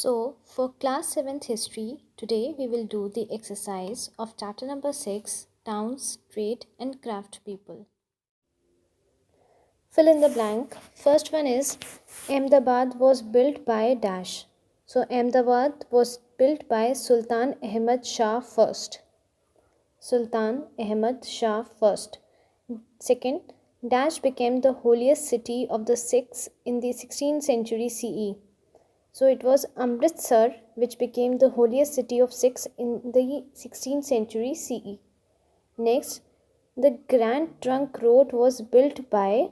So, for class 7th history, today we will do the exercise of chapter number 6, Towns, Trade and Craft People. Fill in the blank. First one is Ahmedabad was built by Dash. So, Ahmedabad was built by Sultan Ahmad Shah first. Sultan Ahmad Shah first. Second, Dash became the holiest city of the Sikhs in the 16th century CE. So it was Amritsar which became the holiest city of Sikhs in the 16th century CE. Next, the Grand Trunk Road was built by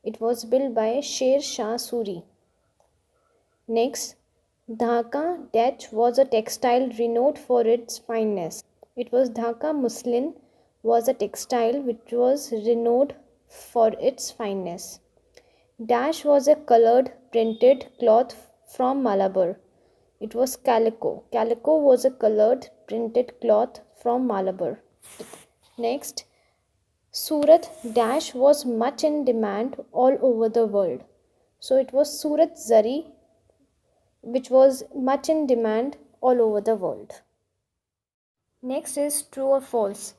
Sher Shah Suri. Next, Dhaka Dutch was a textile renowned for its fineness. It was Dhaka muslin was a textile which was renowned for its fineness. Dash was a colored printed cloth from Malabar. It was calico. Calico was a colored printed cloth from Malabar. Next, Surat Dash was much in demand all over the world. So it was Surat Zari which was much in demand all over the world. Next is true or false.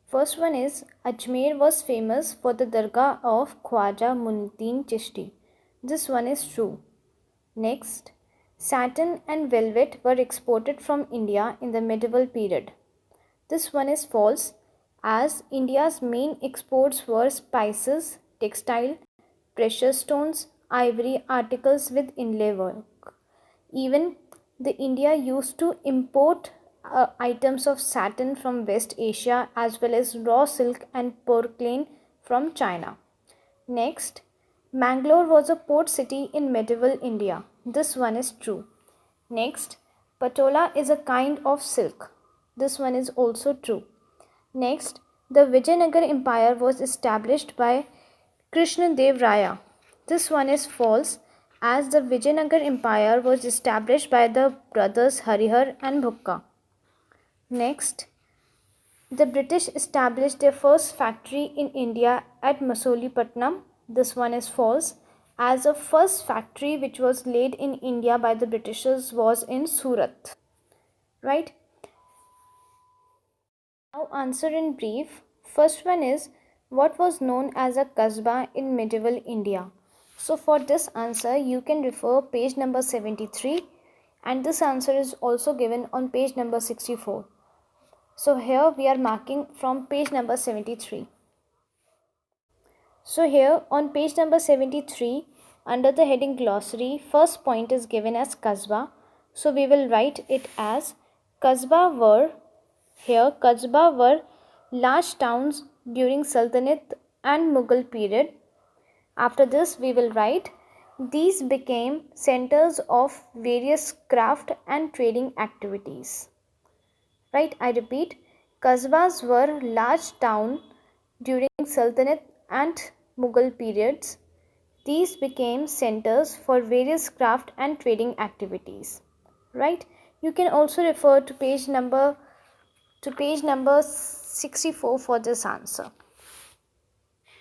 First one is Ajmer was famous for the Dargah of Khwaja Muinuddin Chishti. This one is true. Next, satin and velvet were exported from India in the medieval period. This one is false, as India's main exports were spices, textile, precious stones, ivory articles with inlay work. Even the India used to import items of satin from West Asia as well as raw silk and porcelain from China. Next, Mangalore was a port city in medieval India. This one is true. Next, Patola is a kind of silk. This one is also true. Next, the Vijayanagar Empire was established by Krishnadev Raya. This one is false, as the Vijayanagar Empire was established by the brothers Harihar and Bhukka. Next, the British established their first factory in India at Masolipatnam. This one is false, as the first factory which was laid in India by the Britishers was in Surat. Right? Now answer in brief. First one is, what was known as a Kasbah in medieval India? So for this answer you can refer page number 73, and this answer is also given on page number 64. So here we are marking from page number 73. So here on page number 73, under the heading glossary, first point is given as Kasbah. So we will write it as Kasbah were large towns during Sultanate and Mughal period. After this we will write these became centers of various craft and trading activities. Right, I repeat, Kasbahs were large towns during Sultanate and Mughal periods. These became centers for various craft and trading activities. Right? You can also refer to page number 64 for this answer.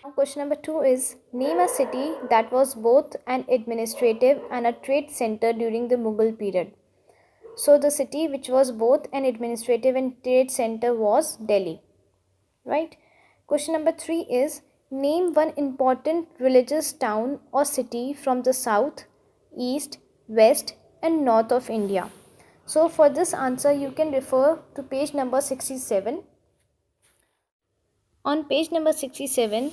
Now question number 2 is, name a city that was both an administrative and a trade center during the Mughal period. So the city which was both an administrative and trade center was Delhi. Right? Question number 3 is, name one important religious town or city from the south, east, west and north of India. So for this answer you can refer to page number 67. On page number 67,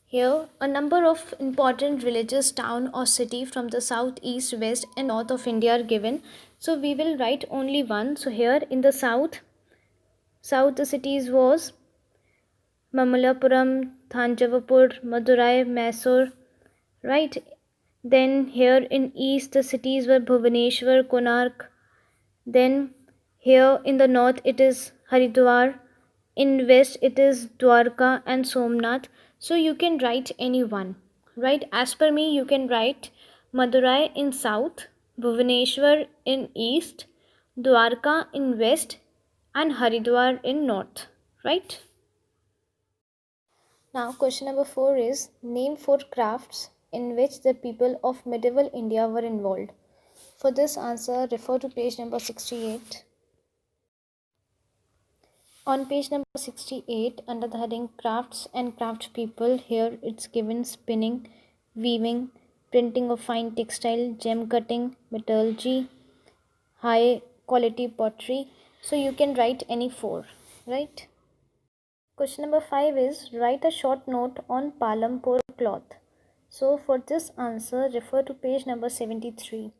here a number of important religious town or city from the south, east, west and north of India are given. So we will write only one. So here in the south the cities was Mamallapuram, Thanjavur, Madurai, Mysore, right? Then here in east the cities were Bhubaneswar, Konark. Then here in the north it is Haridwar. In west it is Dwarka and Somnath. So you can write any one. Right? As per me you can write Madurai in south, Bhubaneswar in east, Dwarka in west and Haridwar in north. Right? Now question number 4 is, name 4 crafts in which the people of medieval India were involved. For this answer, refer to page number 68. On page number 68, under the heading Crafts and Craft People, here it's given spinning, weaving, printing of fine textile, gem cutting, metallurgy, high quality pottery. So you can write any four, right? Question number 5 is write a short note on Palampur cloth. So for this answer, refer to page number 73.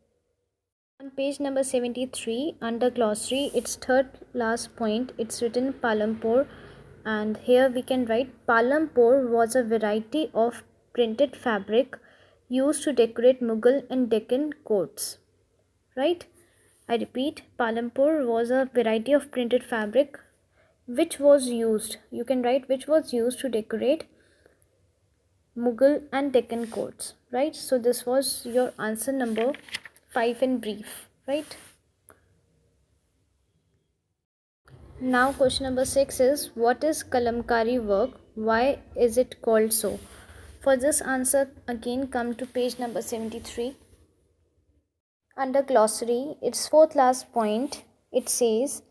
On page number 73, under glossary, its third last point, it's written Palampur, and here we can write Palampur was a variety of printed fabric used to decorate Mughal and Deccan courts. Right? I repeat, Palampur was a variety of printed fabric which was used. You can write which was used to decorate Mughal and Deccan courts. Right? So this was your answer number 5 in brief. Right? Now question number 6 is what is Kalamkari work? Why is it called so? For this answer again come to page number 73. Under glossary, its fourth last point, it says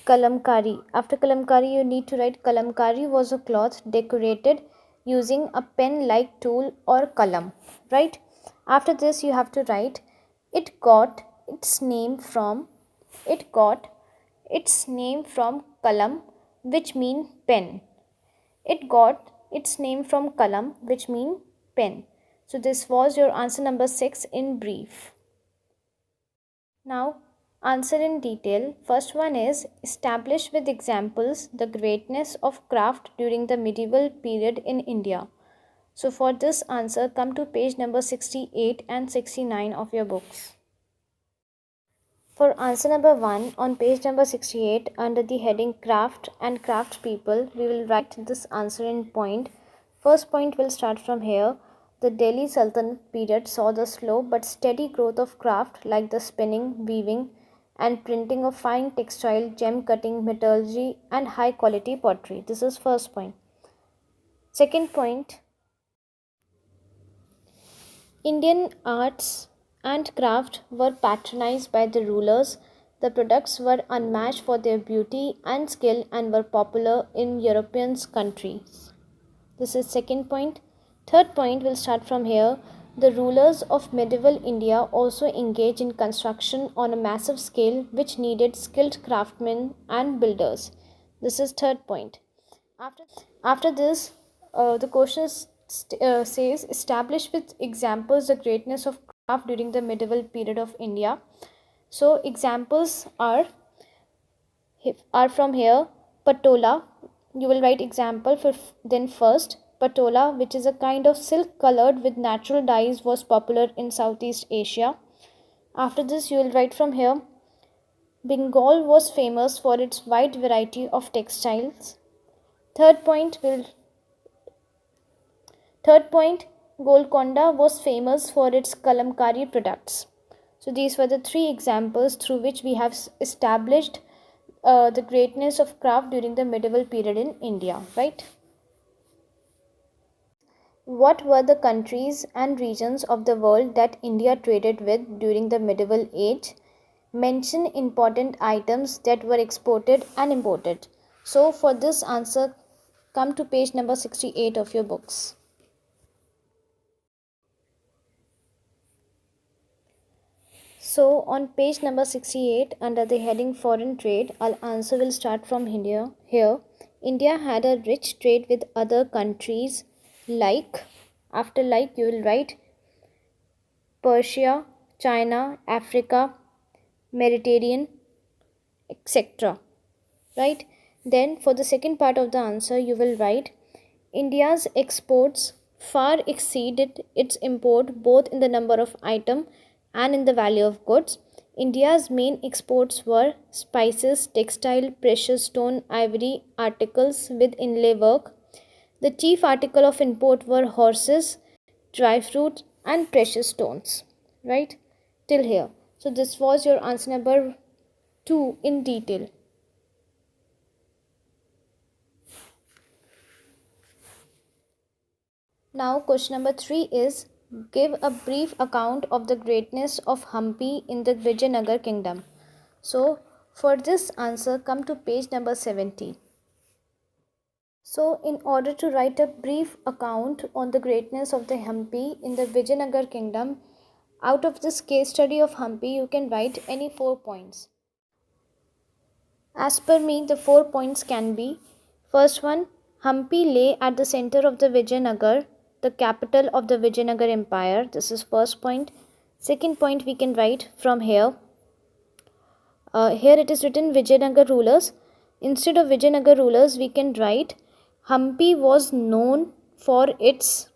Kalamkari. After Kalamkari you need to write Kalamkari was a cloth decorated using a pen like tool or kalam. Right? After this you have to write it got its name from kalam, which mean pen. It got its name from kalam, which mean pen. So this was your answer number 6 in brief. Now answer in detail. First one is establish with examples the greatness of craft during the medieval period in India. So for this answer come to page number 68 and 69 of your books. For answer number 1 on page number 68 under the heading Craft and Craft People, we will write this answer in point. First point will start from here. The Delhi Sultanate period saw the slow but steady growth of craft like the spinning, weaving and printing of fine textile, gem cutting, metallurgy and high quality pottery. This is first point. Second point, Indian arts and craft were patronized by the rulers. The products were unmatched for their beauty and skill and were popular in European countries. This is second point. Third point will start from here. The rulers of medieval India also engaged in construction on a massive scale which needed skilled craftsmen and builders. This is third point. After this, the question says establish with examples the greatness of craft during the medieval period of India. So examples are from here. Patola, you will write example for then first. Patola, which is a kind of silk colored with natural dyes, was popular in Southeast Asia. After this, you will write from here. Bengal was famous for its wide variety of textiles. Third point, Golconda was famous for its Kalamkari products. So these were the three examples through which we have established the greatness of craft during the medieval period in India, right? What were the countries and regions of the world that India traded with during the medieval age? Mention important items that were exported and imported. So for this answer, come to page number 68 of your books. So on page number 68 under the heading Foreign Trade, our answer will start from India. Here, India had a rich trade with other countries like, after like you will write Persia, China, Africa, Mediterranean, etc. Right? Then for the second part of the answer you will write India's exports far exceeded its import both in the number of items and in the value of goods. India's main exports were spices, textile, precious stone, ivory, articles with inlay work. The chief article of import were horses, dry fruit, and precious stones. Right? Till here. So this was your answer number 2 in detail. Now question number 3 is give a brief account of the greatness of Hampi in the Vijayanagar kingdom. So for this answer, come to page number 70. So in order to write a brief account on the greatness of the Hampi in the Vijayanagar kingdom, out of this case study of Hampi, you can write any 4 points. As per me, the 4 points can be: first one, Hampi lay at the center of the Vijayanagar, the capital of the Vijayanagar Empire. This is first point. Second point we can write from here. Here it is written Vijayanagar rulers. Instead of Vijayanagar rulers, we can write Hampi was known for its.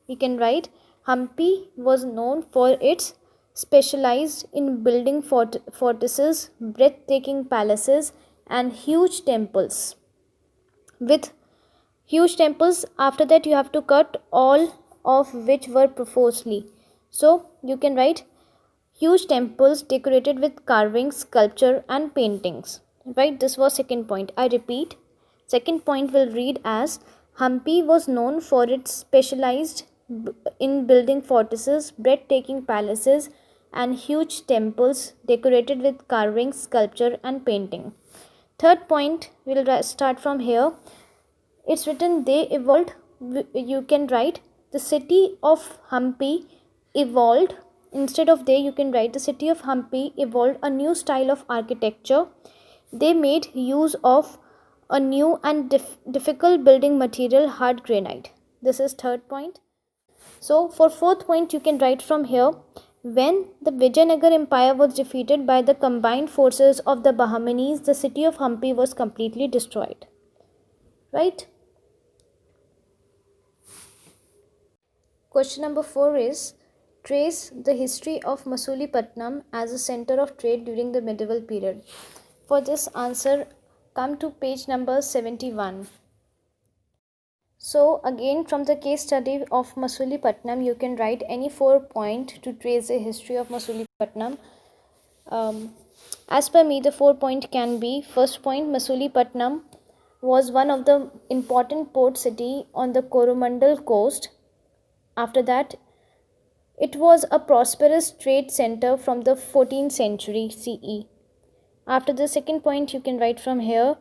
We can write Hampi was known for its specialized in building fortresses, breathtaking palaces, and huge temples. With huge temples, after that you have to cut all of which were profusely. So you can write huge temples decorated with carvings, sculpture, and paintings. Right, this was second point. I repeat, second point will read as Hampi was known for its specialized in building fortresses, breathtaking palaces, and huge temples decorated with carvings, sculpture, and painting. Third point, we'll start from here. It's written they evolved. You can write the city of Hampi evolved. Instead of they, you can write the city of Hampi evolved a new style of architecture. They made use of a new and difficult building material, hard granite. This is third point. So for fourth point, you can write from here. When the Vijayanagar Empire was defeated by the combined forces of the Bahmanis, the city of Hampi was completely destroyed. Right? Question number 4 is, trace the history of Masulipattnam as a center of trade during the medieval period. For this answer, come to page number 71. So again, from the case study of Masulipattnam, you can write any 4 points to trace the history of Masulipattnam. As per me, the 4 points can be: first point, Masulipattnam was one of the important port city on the Coromandel coast. After that, it was a prosperous trade center from the 14th century CE. After the second point, you can write from here.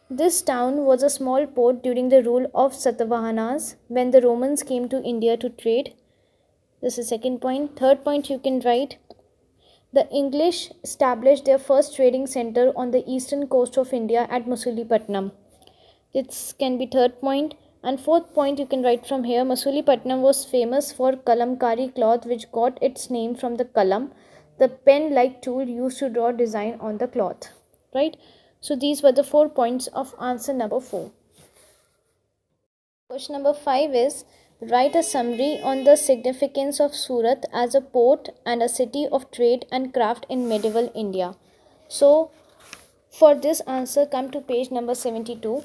This town was a small port during the rule of Satavahanas when the Romans came to India to trade. This is second point. Third point, you can write the English established their first trading center on the eastern coast of India at Masulipattnam. This can be third point. And fourth point, you can write from here. Masulipattnam was famous for kalamkari cloth, which got its name from the kalam, the pen-like tool used to draw design on the cloth. Right? So these were the 4 points of answer number 4. Question number 5 is, write a summary on the significance of Surat as a port and a city of trade and craft in medieval India. So for this answer, come to page number 72.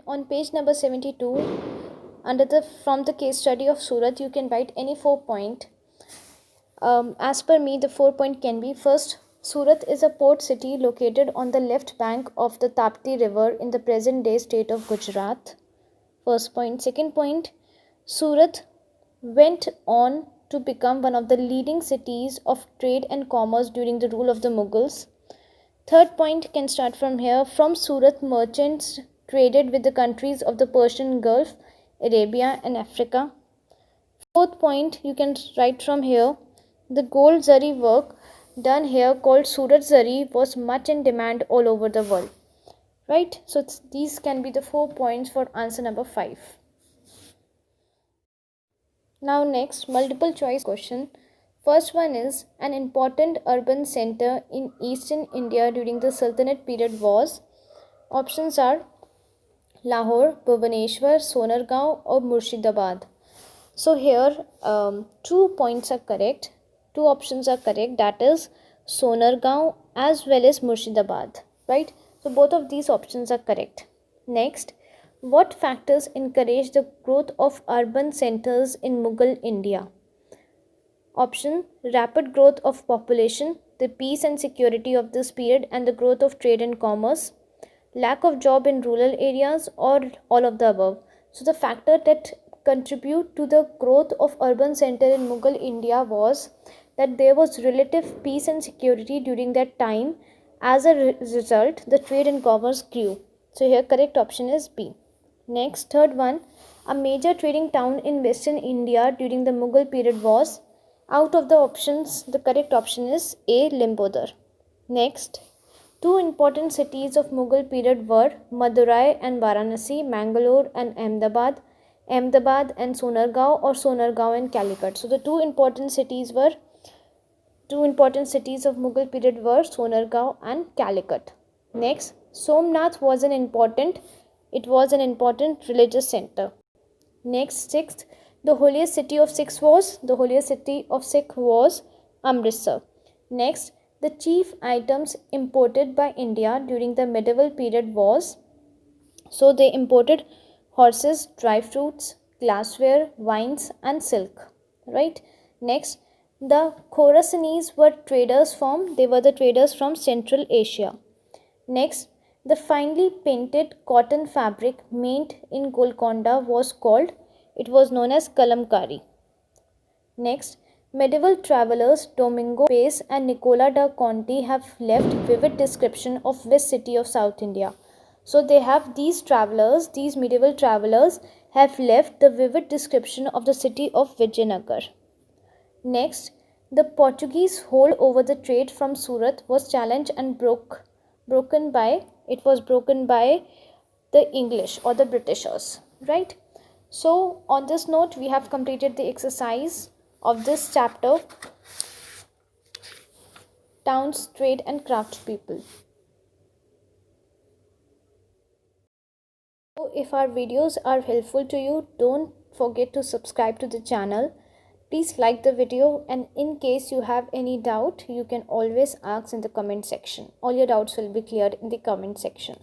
On page number 72, from the case study of Surat, you can write any 4 point. As per me, the 4 point can be: first, Surat is a port city located on the left bank of the Tapti river in the present day state of Gujarat. First point. Second point, Surat went on to become one of the leading cities of trade and commerce during the rule of the Mughals. Third point can start from here. From Surat, merchants traded with the countries of the Persian Gulf, Arabia, and Africa. Fourth point, you can write from here. The gold zari work done here, called Surat Zari, was much in demand all over the world. Right? So these can be the 4 points for answer number 5. Now next, multiple choice question. First one is, an important urban center in eastern India during the Sultanate period was. Options are Lahore, Bhubaneswar, Sonargaon, or Murshidabad. So here 2 points are correct. 2 options are correct, that is Sonargaon as well as Murshidabad, right? So both of these options are correct. Next, what factors encouraged the growth of urban centers in Mughal India? Option: rapid growth of population, the peace and security of this period, and the growth of trade and commerce, lack of job in rural areas, or all of the above. So the factor that contribute to the growth of urban center in Mughal India was that there was relative peace and security during that time. As a result, the trade and commerce grew. So here correct option is B. Next, third one, a major trading town in Western India during the Mughal period was, out of the options, the correct option is A. Limbodar. Next, two important cities of Mughal period were Madurai and Varanasi, Mangalore and Ahmedabad, Ahmedabad and Sonargaon, or Sonargaon and Calicut. So the two important cities of Mughal period were Sonargaon and Calicut. Next, Somnath was an important religious center. Next, sixth, the holiest city of Sikh was Amritsar. Next, the chief items imported by India during the medieval period was, so they imported horses, dry fruits, glassware, wines and silk, right? Next, the Khorasanis were the traders from Central Asia. Next, the finely painted cotton fabric made in Golconda was known as kalamkari. Next, medieval travelers Domingo Pace and Nicola da Conti have left vivid description of this city of South India. So these medieval travelers have left the vivid description of the city of Vijayanagar. Next, the Portuguese hold over the trade from Surat was challenged and broken by the English or the Britishers, right? So on this note, we have completed the exercise of this chapter, Towns, Trade and Craftspeople. So if our videos are helpful to you, don't forget to subscribe to the channel. Please like the video, and in case you have any doubt, you can always ask in the comment section. All your doubts will be cleared in the comment section.